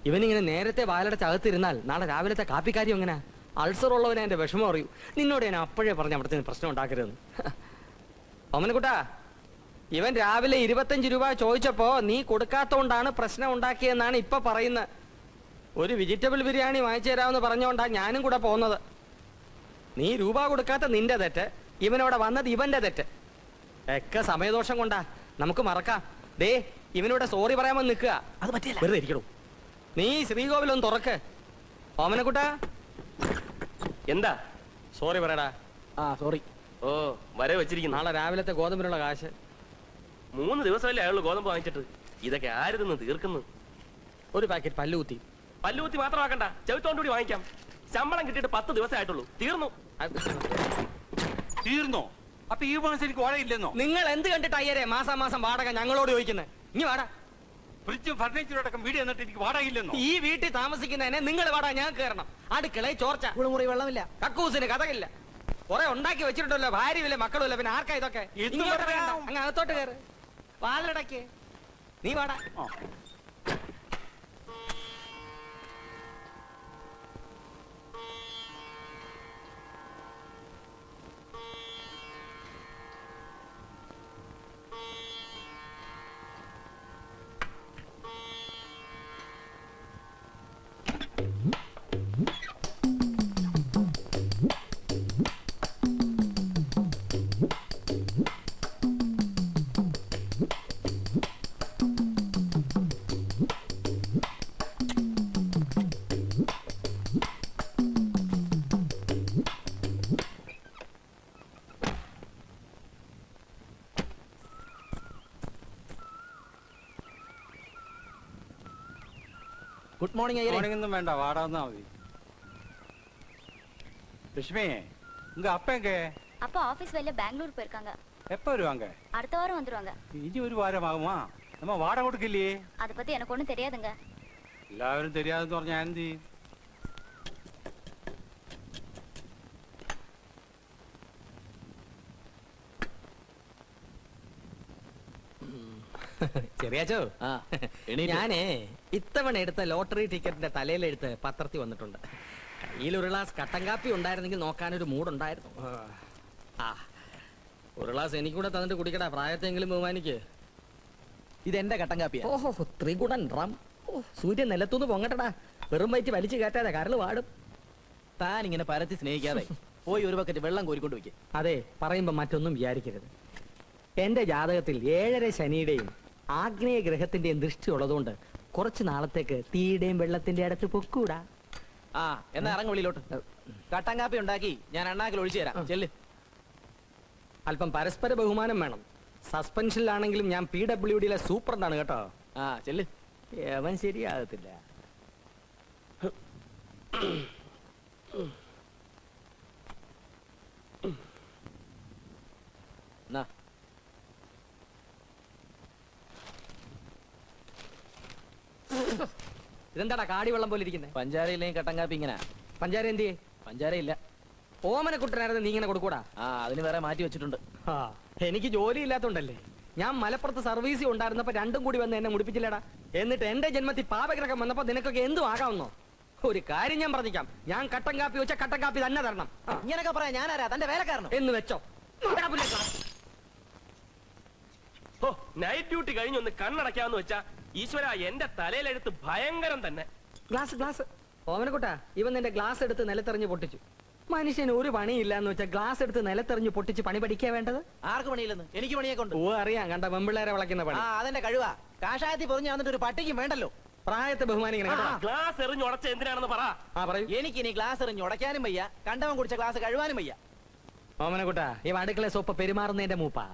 ഇവനിങ്ങനെ നേരത്തെ വാലടച്ച് അകത്തിരുന്നാൽ നാളെ രാവിലത്തെ കാപ്പിക്കാര്യം എങ്ങനെ? അൾസർ ഉള്ളവനെ എന്റെ വിഷമം അറിയൂ. നിന്നോട് ഞാൻ അപ്പോഴേ പറഞ്ഞ അവിടുത്തെ പ്രശ്നം ഉണ്ടാക്കരുതെന്ന്. ഓമനക്കുട്ടാ, ഇവൻ രാവിലെ 25 രൂപ ചോദിച്ചപ്പോ നീ കൊടുക്കാത്തോണ്ടാണ് പ്രശ്നം ഉണ്ടാക്കിയെന്നാണ് ഇപ്പൊ പറയുന്നത്. ഒരു വെജിറ്റബിൾ ബിരിയാണി വാങ്ങിച്ചു തരാമെന്ന് പറഞ്ഞോണ്ടാ ഞാനും കൂടെ പോകുന്നത്. നീ രൂപ കൊടുക്കാത്ത നിന്റെ തെറ്റ്, ഇവനോടെ വന്നത് ഇവന്റെ തെറ്റ്. ഒക്കെ സമയദോഷം കൊണ്ടാ, നമുക്ക് മറക്കാം. ദേ ഇവനോട് സോറി പറയാമെന്ന് നിൽക്കുക. അത് പറ്റില്ല, വെറുതെ ഇരിക്കണു. നീ ശ്രീകോവിലൊന്ന് തുറക്ക്. ഓമനക്കുട്ടാ, എന്താ സോറി പറയടാ. സോറി. ഓ വരെ വെച്ചിരിക്കുന്നു. നാളെ രാവിലത്തെ ഗോതമ്പിനുള്ള കാശ്. 3 ദിവസമല്ലേ അയാള് ഗോതമ്പ് വാങ്ങിച്ചിട്ട്. ഇതൊക്കെ ആര് തിന്ന് തീർക്കുന്നു? ഒരു പാക്കറ്റ് പല്ലുകുത്തി. പല്ലുകുത്തി മാത്രമാക്കണ്ട, ചെവിത്തോണ്ടുകൂടി വാങ്ങിക്കാം. ശമ്പളം കിട്ടിയിട്ട് 10 ദിവസമേ ആയിട്ടുള്ളൂ. തീർന്നോ? അപ്പൊ ഈ മാസം എനിക്ക് വാടകയില്ലെന്നോ? നിങ്ങൾ എന്ത് കണ്ടിട്ട് അയ്യരെ മാസം വാടക ഞങ്ങളോട് ചോദിക്കുന്നത്? ഇനി വാടാ. ഫ്രിഡ്ജും ഫർണിച്ചറടക്കം വീട് എന്നിട്ട് എനിക്ക് വാടകയില്ലെന്നോ? ഈ വീട്ടിൽ താമസിക്കുന്നതിനെ നിങ്ങൾ വാടാ, ഞാൻ കയറണം. അടുക്കളയിൽ ചോർച്ച, കുളിമുറി വെള്ളമില്ല, കക്കൂസിന് കഥകില്ല. കുറെ ഉണ്ടാക്കി വെച്ചിട്ടുണ്ടല്ലോ, ഭാര്യയില്ല മക്കളുമില്ല, പിന്നെ ആർക്കാ ഇതൊക്കെ? അങ്ങ് അകത്തോട്ട് കയറ്, വാതിലടക്ക്. നീ വാടാ. குட் மார்னிங் ஐயா. மார்னிங் ஒன்றும் வேண்டாம், வாடாதான் மதி. லட்சுமி, உங்க அப்பா எங்க? அப்பா ஆபீஸ் வேலையில பெங்களூர் போயிருக்காங்க. எப்ப வருவாங்க? அடுத்த வாரம் வந்துருவாங்க. இனி ஒரு வாரம் ஆகுமா? நம்ம வாடகை கொடுக்கலையே. அத பத்தி எனக்கு ஒண்ணும் தெரியாதுங்க. எல்லாரும் தெரியாதுன்னு പറഞ്ഞാ എന്ത്? ചെറിയാച്ചോ, ഞാനേ ഇത്തവണ എടുത്ത ലോട്ടറി ടിക്കറ്റിന്റെ തലയിലെടുത്ത് പത്രത്തിൽ വന്നിട്ടുണ്ട്. കയ്യിൽ ഒരു ഗ്ലാസ് കട്ടൻ കാപ്പി ഉണ്ടായിരുന്നെങ്കിൽ നോക്കാനൊരു മൂടുണ്ടായിരുന്നു. ഒരു ഗ്ലാസ് എനിക്കൂടെ തന്നിട്ട് കുടിക്കടാ, പ്രായത്തെങ്കിലും ബഹുമാനിക്ക്. ഇതെന്റെ കട്ടൻ കാപ്പിയാ. ഓഹോ, ത്രികുടൻ റം. സൂര്യൻ നിലത്തുനിന്ന് പൊങ്ങട്ടടാ, വെറും വയറ്റ് വലിച്ചു കയറ്റാതെ കരള് വാടും. താൻ ഇങ്ങനെ പരത്തി സ്നേഹിക്കാതെ പോയി ഒരു ബക്കറ്റ് വെള്ളം കോരിക്കൊണ്ട് വയ്ക്കും. അതെ, പറയുമ്പോ മറ്റൊന്നും വിചാരിക്കരുത്. എന്റെ ജാതകത്തിൽ 7 ശനിയുടെയും ആഗ്നേയ ഗ്രഹത്തിന്റെയും ദൃഷ്ടി ഉള്ളതുകൊണ്ട് കുറച്ച് നാളത്തേക്ക് തീയുടെയും വെള്ളത്തിന്റെ അടുത്ത് പൊക്കൂടാ. എന്നാ ഇറങ്ങ വെളിയിലോട്ട്. കട്ടൻ കാപ്പി ഉണ്ടാക്കി ഞാൻ അണ്ണാക്കിൽ ഒഴിച്ചു തരാം. ചെല്ല്. അല്പം പരസ്പര ബഹുമാനം വേണം. സസ്പെൻഷനിലാണെങ്കിലും ഞാൻ PWDയിലെ സൂപ്രണ്ടാണ് കേട്ടോ. ചെല്ല്. അവൻ ശരിയാകത്തില്ല. ഇതെന്താടാ കാടി വെള്ളം പോലെ ഇരിക്കുന്നത്? പഞ്ചാരയില്ലെങ്കിൽ കട്ടൻ കാപ്പി ഇങ്ങനെ. പഞ്ചാര എന്തിയെ? പഞ്ചാര ഇല്ല. ഓമനക്കുട്ടനായിരുന്നു നീ ഇങ്ങനെ കൊടുക്കൂടാ? അതിന് വേറെ മാറ്റി വെച്ചിട്ടുണ്ട്. എനിക്ക് ജോലി ഇല്ലാത്തോണ്ടല്ലേ. ഞാൻ മലപ്പുറത്ത് സർവീസിൽ ഉണ്ടായിരുന്നപ്പോ രണ്ടും കൂടി വന്ന് എന്നെ മുടിപ്പിച്ചില്ലടാ. എന്നിട്ട് എന്റെ ജന്മത്തിൽ പാപഗ്രഹം വന്നപ്പോ നിനക്കൊക്കെ എന്തും ആകാവുന്നോ? ഒരു കാര്യം ഞാൻ പറഞ്ഞിക്കാം, ഞാൻ കട്ടൻ കാപ്പി വെച്ചാൽ കട്ടൻ കാപ്പി തന്നെ തരണം. ഇങ്ങനൊക്കെ പറയാം ഞാനാരാ? തന്റെ വേലക്കാരനോ എന്ന് വെച്ചോ. നൈറ്റ് ഡ്യൂട്ടി കഴിഞ്ഞൊന്ന് കണ്ണടക്കാന്ന് വെച്ചാ ഈശ്വര, എന്റെ തലയിലെടുത്ത് ഭയങ്കരം തന്നെ. ഗ്ലാസ് ഓമനക്കുട്ടാ, ഇവൻ നിന്റെ ഗ്ലാസ് എടുത്ത് നിലത്തെറിഞ്ഞ് പൊട്ടിച്ചു. മനുഷ്യന് ഒരു പണിയില്ല എന്ന് വെച്ചാൽ ഗ്ലാസ് എടുത്ത് നിലത്തെറിഞ്ഞ് പൊട്ടിച്ച് പണി പഠിക്കാ വേണ്ടത്? ആർക്ക് പണിയില്ലെന്ന്? എനിക്ക് പണിയൊക്കെ ഉണ്ട്. അറിയാം, കണ്ട പെമ്പിള്ളേരെ വളയ്ക്കുന്ന പണി. അതെന്റെ കഴിവാ. കാഷായത്തിൽ പൊറിഞ്ഞു വന്നിട്ട് ഒരു പട്ടിക്കും വേണ്ടല്ലോ. പ്രായത്തെ ബഹുമാനിക്കണം. ഗ്ലാസ് എറിഞ്ഞ് ഉടച്ച എന്തിനാണെന്ന് പറ. എനിക്കിനി ഗ്ലാസ് എറിഞ്ഞ് ഉടയ്ക്കാനും വയ്യ, കണ്ടവൻ കുടിച്ച ഗ്ലാസ് കഴുവാനും വയ്യ. ഓമനക്കുട്ടാ, ഈ അടുക്കള സോപ്പ് പെരുമാറുന്നതിന്റെ മൂപ്പാ.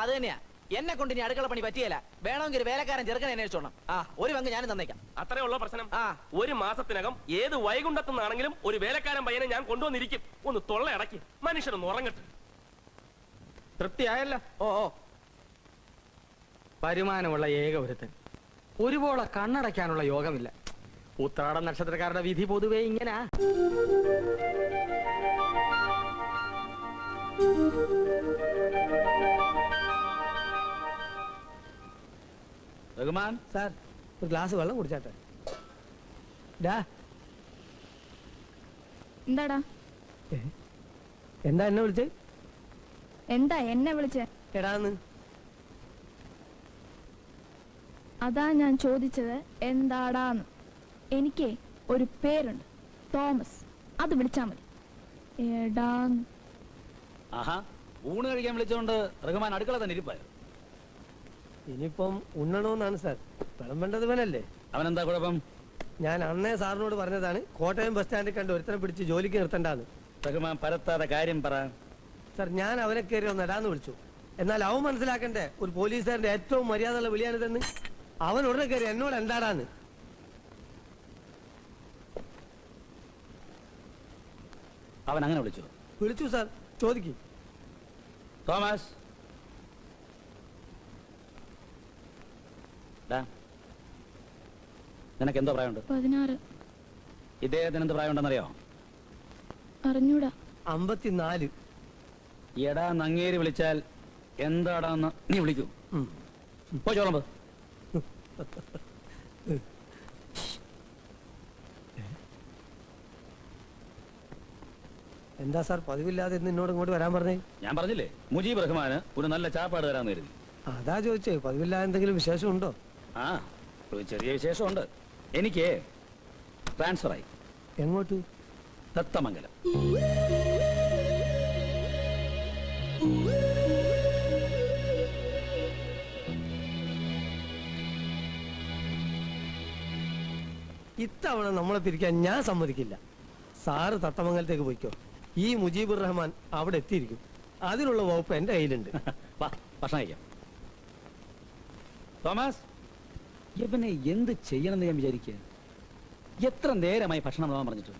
അത് തന്നെയാ. എന്നെ കൊണ്ട് ഇനി അടുക്കള പണി പറ്റിയല്ല. വേണമെങ്കിൽ വേലക്കാരൻ ചെറുക്കനെ അന്വേഷിച്ചോണം. ഒരു പങ്ക് ഞാനും തന്നേക്കാം. അത്രേ ഉള്ള പ്രശ്നം. ഒരു മാസത്തിനകം ഏത് വൈകുണ്ഠത്തുനിന്നാണെങ്കിലും ഒരു വേലക്കാരൻ പയ്യനെ ഞാൻ കൊണ്ടുവന്നിരിക്കും. ഒന്ന് തൊള്ള അടക്കി മനുഷ്യനൊന്ന് ഉറങ്ങട്ടെ. തൃപ്തിയായല്ലോ. വരുമാനമുള്ള ഏക ഒരുത്തൻ, ഒരുപോലെ കണ്ണടയ്ക്കാനുള്ള യോഗമില്ല. ഉത്രാട നക്ഷത്രക്കാരുടെ വിധി പൊതുവേ ഇങ്ങനെ. റഹ്മാൻ സാർ ഒരു ഗ്ലാസ് വെള്ളം കുടിച്ചാട്ടെ. ഡാ എന്താടാ എന്താ എന്നെ വിളിച്ചേ? എന്താ എന്നെ വിളിച്ചേ? എടാന്ന് അതാ ഞാൻ ചോദിച്ചത് എന്താടാന്ന്. എനിക്ക് ഒരു പേരുണ്ട്, തോമസ്. അത് വിളിച്ചാ മതി. എടാന്ന്. ആഹാ, ഊണ് കഴിക്കാൻ വിളിച്ചോണ്ട് റഹ്മാൻ അടുക്കള തന്നെ ഇരിപ്പായോ? ഇനിയിപ്പം ഉണ്ണണമെന്നാണ് സാർ. വിളമ്പേണ്ടത് ഇവനല്ലേ? അവനെന്താ കുഴപ്പം? ഞാൻ അന്നേ സാറിനോട് പറഞ്ഞതാണ് കോട്ടയം ബസ് സ്റ്റാൻഡിൽ കണ്ട് ഒരുത്തനെ പിടിച്ച് ജോലിക്ക് നിർത്തണ്ടാന്ന്. റഹ്മാൻ പരത്താതെ കാര്യം പറ. സാർ ഞാൻ അവനെ കയറി ഒന്ന് ഇടാന്ന് വിളിച്ചു. എന്നാൽ അവൻ മനസ്സിലാക്കണ്ടേ ഒരു പോലീസുകാരന്റെ ഏറ്റവും മര്യാദയുള്ള വിളിയാണിതെന്ന്. അവൻ ഉടനെ കയറി എന്നോട് എന്താടാന്ന്. അവൻ അങ്ങനെ വിളിച്ചു? വിളിച്ചു സാർ, ചോദിക്കും. തോമസ്, നിനക്ക് എന്തോ പ്രായമുണ്ട്? 16. ഇദ്ദേഹത്തിന് എന്ത് പ്രായമുണ്ടെന്നറിയോ? അറിഞ്ഞൂടാ. 54. എടാ നങ്ങേരി വിളിച്ചാൽ എന്താടാന്ന് നീ വിളിക്കൂ. പോ ചോളമ്പ്. എന്താ സാർ പതിവില്ലാതെ ഇന്ന് എന്നോട് ഇങ്ങോട്ട് വരാൻ പറഞ്ഞേ? ഞാൻ പറഞ്ഞില്ലേ മുജീബ് റഹ്മാന് ഒരു നല്ല ചാപ്പാട് തരാന്ന് കരുതി. അതാ ചോദിച്ചേ, പതിവില്ലാതെ എന്തെങ്കിലും വിശേഷം ഉണ്ടോ? ആ, ഒരു ചെറിയ വിശേഷമുണ്ട്. എനിക്ക് ട്രാൻസ്ഫർ ആയി. എങ്ങോട്ട്? ദത്തമംഗലം. ഇത്തവണ നമ്മളെ പിരിക്കാൻ ഞാൻ സമ്മതിക്കില്ല. സാറ് തത്തമംഗലത്തേക്ക് പോയിക്കോ. ഈ മുജീബുർ റഹ്മാൻ അവിടെ എത്തിയിരിക്കും. അതിനുള്ള വകുപ്പ് എന്റെ കയ്യിലുണ്ട്. വാ, ഭക്ഷണം കഴിക്കാം. തോമസ്, ഇവനെ എന്ത് ചെയ്യണമെന്ന് ഞാൻ വിചാരിക്കുക. എത്ര നേരമായി ഭക്ഷണം വിളവാൻ പറഞ്ഞിട്ട്.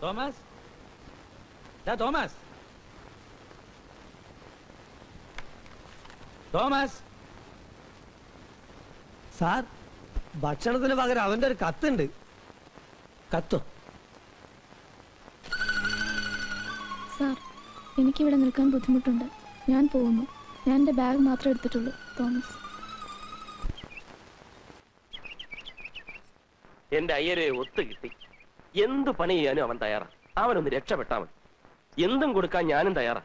Thomas, Thomas, Thomas. സാർ ഭക്ഷണത്തിന് പകരം അവന്റെ ഒരു കത്തുണ്ട്. കത്തോ? സാർ, എനിക്കിവിടെ നിൽക്കാൻ ബുദ്ധിമുട്ടുണ്ട്. ഞാൻ പോകുന്നു. ഞാൻ എൻ്റെ ബാഗ് മാത്രമേ എടുത്തിട്ടുള്ളൂ. തോമസ്. എന്റെ അയ്യരെ ഒത്തു കിട്ടി. എന്ത് പണി ചെയ്യാനും അവൻ തയ്യാറാ. അവനൊന്ന് രക്ഷപ്പെട്ടാ മതി. എന്തും കൊടുക്കാൻ ഞാനും തയ്യാറാ.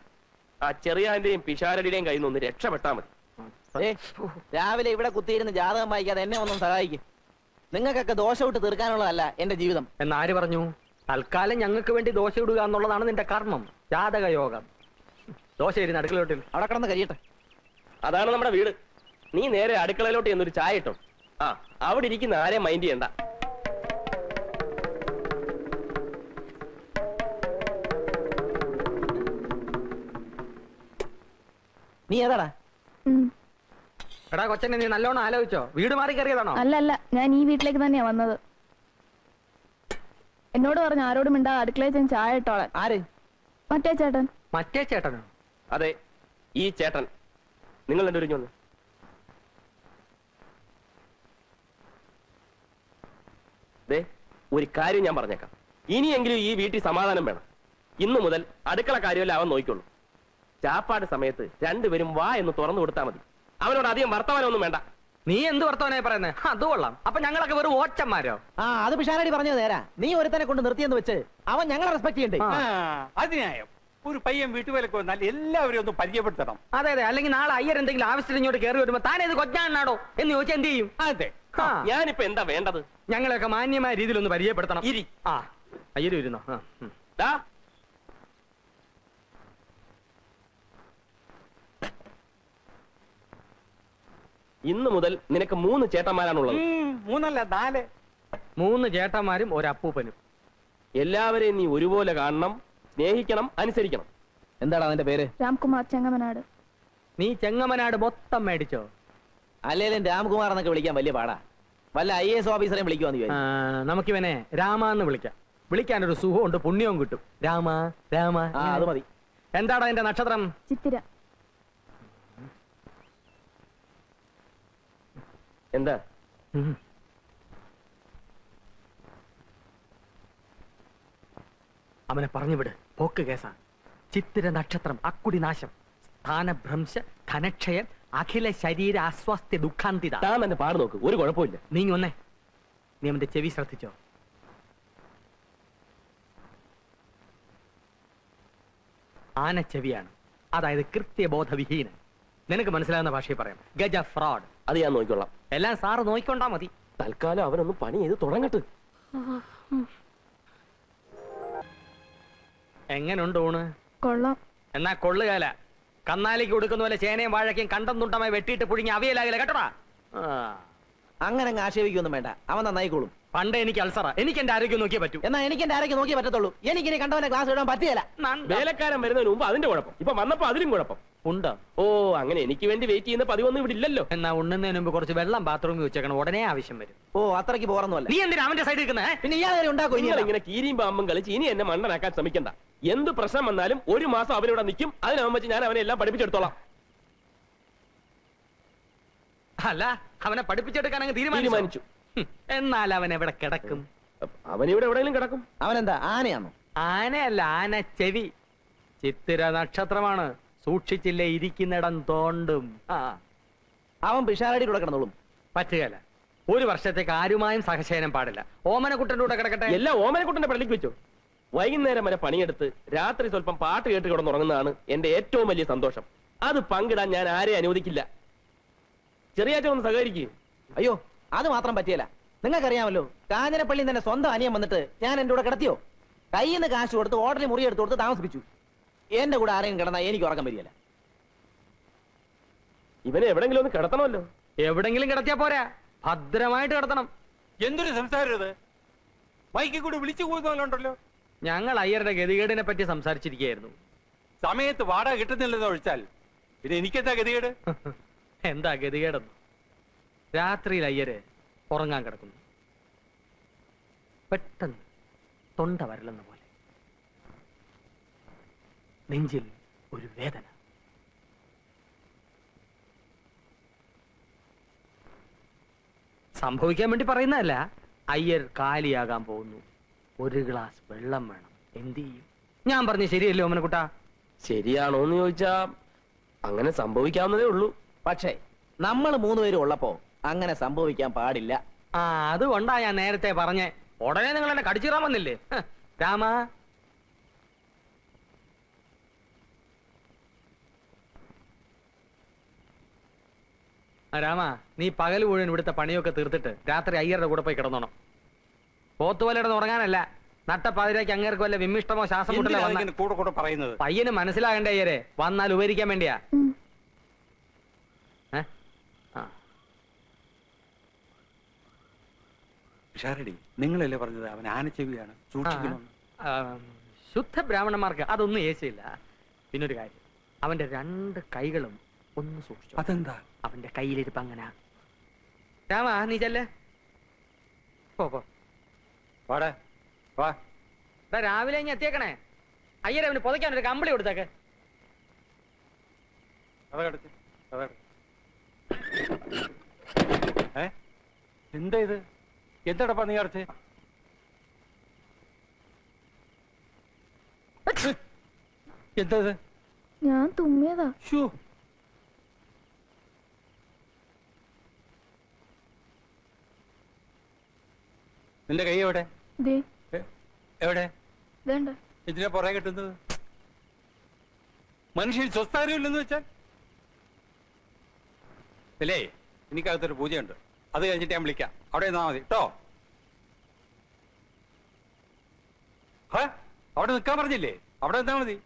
ആ ചെറിയാന്റെയും പിഷാരടിയുടെയും കയ്യിൽ നിന്ന് ഒന്ന് രക്ഷപ്പെട്ടാ മതി. രാവിലെ ഇവിടെ കുത്തിയിരുന്ന് ജാതകം വായിക്കാതെ എന്നെ ഒന്നും സഹായിക്കും. നിങ്ങൾക്കൊക്കെ ദോശ വിട്ട് തീർക്കാനുള്ളതല്ല എന്റെ ജീവിതം. എന്നാര് പറഞ്ഞു? തൽക്കാലം ഞങ്ങൾക്ക് വേണ്ടി ദോശ ഇടുക എന്നുള്ളതാണ് നിന്റെ കർമ്മം, ജാതകയോഗം. ദോശ ഇരുന്ന് അടുക്കളയോട്ടിൽ അവിടെ കിടന്ന് കഴിയട്ടെ. അതാണ് നമ്മുടെ വീട്. നീ നേരെ അടുക്കളയിലോട്ട് എന്നൊരു ചായ ഇട്ടോ. ആ, അവിടെ ഇരിക്കുന്ന ആരെയും മൈൻഡ് ചെയ്യണ്ട. നീ ഏതാടാ? എടാ കൊച്ചനെ, നീ നല്ലോണം ആലോചിച്ചോ? വീട് മാറി കയറിയതാണോ? അല്ല, ഞാൻ ഈ വീട്ടിലേക്ക് തന്നെയാ വന്നത്. എന്നോട് പറഞ്ഞു ആരോടും മിണ്ടാ അടുക്കളയിൽ ചെന്ന് ചായ ഇട്ടോളാൻ. ആര്? മറ്റേ ചേട്ടൻ. മറ്റേ ചേട്ടനോ? അതെ, ഈ ചേട്ടൻ. നിങ്ങൾ എന്റെ ഒരുങ്ങൊന്ന്. ദേ, ഒരു കാര്യം ഞാൻ പറഞ്ഞേക്കാം. ഇനിയെങ്കിലും ഈ വീട്ടിൽ സമാധാനം വേണം. ഇന്നു മുതൽ അടുക്കള കാര്യമല്ല അവൻ നോക്കിക്കൊള്ളു. ചാപ്പാട് സമയത്ത് രണ്ടുപേരും വാ എന്ന് തുറന്നു കൊടുത്താൽ മതി. അവനോട് അധികം വർത്തമാനമൊന്നും വേണ്ട. നീ എന്ത് വർത്തമാനായി പറയുന്നത്? അത് കൊള്ളാം. അപ്പൊ ഞങ്ങളൊക്കെ വെറും ഓച്ചന്മാരോ? ആ, അത് പിഷാരടി പറഞ്ഞത് നേരാ. നീ ഒരുത്തനെ കൊണ്ട് നിർത്തിയെന്ന് വെച്ച് അവൻ ഞങ്ങളെ റെസ്പെക്ട് ചെയ്യണ്ടേ? അത് ന്യായം. ഒരു പയ്യൻ വീട്ടുവേലക്ക് വന്നാൽ എല്ലാവരും ഒന്ന് പരിചയപ്പെടുത്തണം. അതെ അതെ, അല്ലെങ്കിൽ നാളെ അയ്യർ എന്തെങ്കിലും ആവശ്യത്തിന് ഇങ്ങോട്ട് കയറി വരുമ്പോ താനേത് കൊച്ചാണോ എന്ന് ചോദിച്ചാൽ എന്ത് ചെയ്യും? അതെ, ഞാനിപ്പോ എന്താ വേണ്ടത്? ഞങ്ങളെയൊക്കെ മാന്യമായ രീതിയിൽ ഒന്ന് പരിചയപ്പെടുത്തണം. ഇരി. ആ, അയ്യരും ഇരുന്നോ? ദാ, ഇന്നു മുതൽ നിനക്ക് 3 ചേട്ടന്മാരാണുള്ളത്. 3 അല്ല 4. 3 ചേട്ടന്മാരും ഒരപ്പൂപ്പനും. എല്ലാവരെയും നീ ഒരുപോലെ കാണണം, സ്നേഹിക്കണം, അനുസരിക്കണം. എന്താണ് അതിന്റെ പേര്? രാംകുമാർ ചെങ്ങമനാട്. നീ ചെങ്ങമനാട് മൊത്തം മേടിച്ചോ? അല്ലേലും രാംകുമാർ എന്നൊക്കെ വിളിക്കാൻ വലിയ പാടാ. വല്ല IAS ഓഫീസറെയും വിളിക്കുവാന്ന് ചോദിച്ചു. നമുക്കിവനെ രാമാന്ന് വിളിക്കാം. വിളിക്കാനൊരു സുഖമുണ്ട്, പുണ്യവും കിട്ടും. രാമ രാമ. അത് മതി. എന്താടാ എന്റെ നക്ഷത്രം? ചിത്തിര. എന്താ? അവനെ പറഞ്ഞുവിട്, പോക്ക് കേസാ. ചിത്തിര നക്ഷത്രം, അക്കുടി നാശം, സ്ഥാനഭ്രംശ, ധനക്ഷയൻ, അഖില ശരീര അസ്വാസ്ഥ്യ ദുഃഖാന്തിത. താൻ തന്നെ പാട് നോക്ക്, ഒരു കുഴപ്പമില്ല. നീ ഒന്നേ, നീ അവന്റെ ചെവി ശ്രദ്ധിച്ചോ? ആനച്ചെവിയാണ്, അതായത് കൃത്യബോധവിഹീനൻ. നിനക്ക് മനസ്സിലാകുന്ന ഭാഷയിൽ പറയാം, ഗജ ഫ്രോഡ്. അത് ഞാൻ നോക്കിക്കൊള്ളാം. എല്ലാം സാറ് നോക്കിക്കൊണ്ടാ മതി. തൽക്കാലം അവനൊന്ന് പണി ചെയ്ത് തുടങ്ങട്ട്. എങ്ങനുണ്ട് ഊണ്? കൊള്ളാം. എന്നാ കൊള്ളുകാല. കന്നാലിക്ക് കൊടുക്കുന്ന പോലെ ചേനയും വാഴയ്ക്കും കണ്ടം തുണ്ടമായി വെട്ടിയിട്ട് പുഴുങ്ങി അവിയലാകില്ല കേട്ടോടാ. അങ്ങനെ അങ്ങ് ആക്ഷേപിക്കൊന്നും വേണ്ട, അവൻ നന്നായിക്കോളും. പണ്ട് എനിക്ക് അൾസറ, എനിക്ക് എന്റെ ആരോഗ്യം നോക്കിയേ പറ്റൂ. എന്നാ എനിക്ക് എന്റെ ആരോഗ്യം നോക്കിയേ പറ്റത്തുള്ളൂ. എനിക്കിനി കണ്ടവനെ ക്ലാസ് ഇടാൻ പറ്റിയല്ല. വേലക്കാരൻ വരുന്നതിന് മുമ്പ് അതിന്റെ കുഴപ്പം, ഇപ്പൊ വന്നപ്പോ അതിലും കുഴപ്പം ഉണ്ടോ? ഓ, അങ്ങനെ എനിക്ക് വേണ്ടി വെയിറ്റ് ചെയ്യുന്ന പതിവൊന്നും ഇവിടെ ഇല്ലല്ലോ. എന്നാ ഉണ്ണുന്നതിന് മുമ്പ് കുറച്ച് വെള്ളം ബാത്റൂമിൽ വെച്ചേക്കണം, ഉടനെ ആവശ്യം വരും. ഓ, അത്രയ്ക്ക് പോറൊന്നുമല്ല. നീ എന്തിനാ അവന്റെ സൈഡിൽ നിൽക്കുന്നേ? പിന്നെ ഇയാളെ ഉണ്ടാക്കും. നിങ്ങൾ ഇങ്ങനെ കീരിയും പാമ്പും കളിച്ച് ഇനി എന്നെ മണ്ടനാക്കാൻ ശ്രമിക്കണ്ട. എന്ത് പ്രശ്നം വന്നാലും ഒരു മാസം അവനിവിടെ നിൽക്കും, അതിനാകും വെച്ച് ഞാൻ അവനെ എല്ലാം പഠിപ്പിച്ചെടുത്തോളാം. അല്ല, അവനെ പഠിപ്പിച്ചെടുക്കാൻ അങ്ങ് തീരുമാനിച്ചു. എന്നാൽ അവൻ എവിടെ കിടക്കും? അവനിവിടെ എവിടെയെങ്കിലും കിടക്കും. അവനെന്താ ആനയാണോ? ആനയല്ല, ആന ചെവി. ചിത്തിര നക്ഷത്രമാണ്, സൂക്ഷിച്ചില്ലേ ഇരിക്കുന്നിടം തോണ്ടും. അവൻ പിഷാരടി കൂടെ കിടന്നോളും. പറ്റുകയല്ല, ഒരു വർഷത്തേക്ക് ആരുമായും സഹശയനം പാടില്ല. ഓമനക്കുട്ടൻ്റെ കൂടെ കിടക്കട്ടെ. എല്ലാം ഓമനക്കുട്ടന്റെ പള്ളിക്ക് വെച്ചു. വൈകുന്നേരം വരെ പണിയെടുത്ത് രാത്രി സ്വല്പം പാട്ട് കേട്ട് കിടന്നുറങ്ങുന്നതാണ് എന്റെ ഏറ്റവും വലിയ സന്തോഷം. അത് പങ്കിടാൻ ഞാൻ ആരെയും അനുവദിക്കില്ല. ചെറിയാറ്റം ഒന്ന് സഹകരിക്കും. അയ്യോ, അത് മാത്രം പറ്റിയല്ല. നിങ്ങൾക്കറിയാമല്ലോ, കാഞ്ഞിരപ്പള്ളി തന്നെ സ്വന്തം അനിയൻ വന്നിട്ട് ഞാൻ എന്റെ കൂടെ കിടത്തിയോ? കയ്യിൽ നിന്ന് കാശ് കൊടുത്ത് ഹോട്ടലിൽ മുറി എടുത്ത് കൊടുത്ത് താമസിപ്പിച്ചു. എന്റെ കൂടെ ആരെയും കിടന്നാൽ എനിക്ക് ഉറക്കം വരികയില്ല. ഇവനെ എവിടെങ്കിലും ഒന്ന് കിടത്തണമല്ലോ. എവിടെങ്കിലും കിടത്തിയാ പോരാ, ഭദ്രമായിട്ട് കിടത്തണം. എന്തൊരു സംസാരം ഇത്? മൈക്കിൽ കൂടി വിളിച്ചു പോകുന്നല്ലോ. ഞങ്ങൾ അയ്യരുടെ ഗതികേടിനെ പറ്റി സംസാരിച്ചിരിക്കുകയായിരുന്നു. സമയത്ത് വാടക കിട്ടുന്നില്ലെന്ന് ഒഴിച്ചാൽ പിന്നെ എനിക്കെന്താ ഗതികേട്? എന്താ ഗതികേടെന്ന്? രാത്രിയിൽ അയ്യര് ഉറങ്ങാൻ കിടക്കുന്നു. പെട്ടെന്ന് തൊണ്ട വരലെന്ന പോലെ നെഞ്ചിൽ ഒരു വേദന. സംഭവിക്കാൻ വേണ്ടി പറയുന്നതല്ല. അയ്യർ കാലിയാകാൻ പോകുന്നു. ഒരു ഗ്ലാസ് വെള്ളം വേണം. എന്ത് ചെയ്യും? ഞാൻ പറഞ്ഞു ശരിയല്ലോ ഓമനക്കുട്ടാ? ശരിയാണോ എന്ന് ചോദിച്ചാ അങ്ങനെ സംഭവിക്കാവുന്നതേ ഉള്ളൂ. പക്ഷേ നമ്മൾ മൂന്നുപേരും ഉള്ളപ്പോ അങ്ങനെ സംഭവിക്കാൻ പാടില്ല. അതുകൊണ്ടാ ഞാൻ നേരത്തെ പറഞ്ഞേ. ഉടനെ നിങ്ങൾ എന്നെ കടിച്ചിറാൻ വന്നില്ലേ? രാമ, രാമ, നീ പകൽ മുഴുവൻ ഇവിടുത്തെ പണിയൊക്കെ തീർത്തിട്ട് രാത്രി അയ്യരുടെ കൂടെ പോയി കിടന്നോണം. പോത്തുപോലെ കിടന്ന് ഉറങ്ങാനല്ല. നട്ടപ്പാതിരേക്ക് അങ്ങേർക്ക് വല്ല വിമ്മിഷ്ടമോ ശ്വാസം മുട്ടലോ വന്നാൽ കൂടെ കൂടെ പറയുന്നത് പയ്യന് മനസ്സിലാകണ്ടേ അയ്യരെ? വന്നാൽ ഉപകരിക്കാൻ വേണ്ടിയാ. ഷാരടി, നിങ്ങളല്ലേ പറഞ്ഞത് അവൻ ആനച്ചെവിയാണ്, സൂക്ഷിക്കണം. ശുദ്ധ ബ്രാഹ്മണന്മാർക്ക് അതൊന്നും ഏശയില്ല. പിന്നൊരു കാര്യം, അവന്റെ രണ്ട് കൈകളും ഒന്ന് സൂക്ഷിച്ചു. അതെന്താ? അവന്റെ കയ്യിലിരിപ്പ് അങ്ങനെ. രാമ, നീ ചെല്ലേ. പോ. വാടാ, വാ. രാവിലെ ഇനി എത്തിയേക്കണേ. അയ്യരെ അവന് പുതയ്ക്കാൻ ഒരു കമ്പിളി കൊടുത്തേക്ക്. എന്താ ഇത്? എന്താടപ്പാ നീ അടച്ച്? എന്താ ഇത്? ഞാൻ തുമ്മിയതാ. നിന്റെ കൈ എവിടെ? ദേ, എവിടെ? വേണ്ട. ഇതിനെ പുറകെ കിട്ടുന്നത്? മനുഷ്യൻ സ്വസ്ഥാരമില്ലെന്ന് വെച്ചാൽ അല്ലേ? എനിക്കകത്തൊരു പൂജയുണ്ട്, അത് കഴിഞ്ഞിട്ട് ഞാൻ വിളിക്കാം. അവിടെ നിന്നാ മതി കേട്ടോ. അവിടെ നിൽക്കാൻ പറഞ്ഞില്ലേ? അവിടെ നിന്നാ മതി.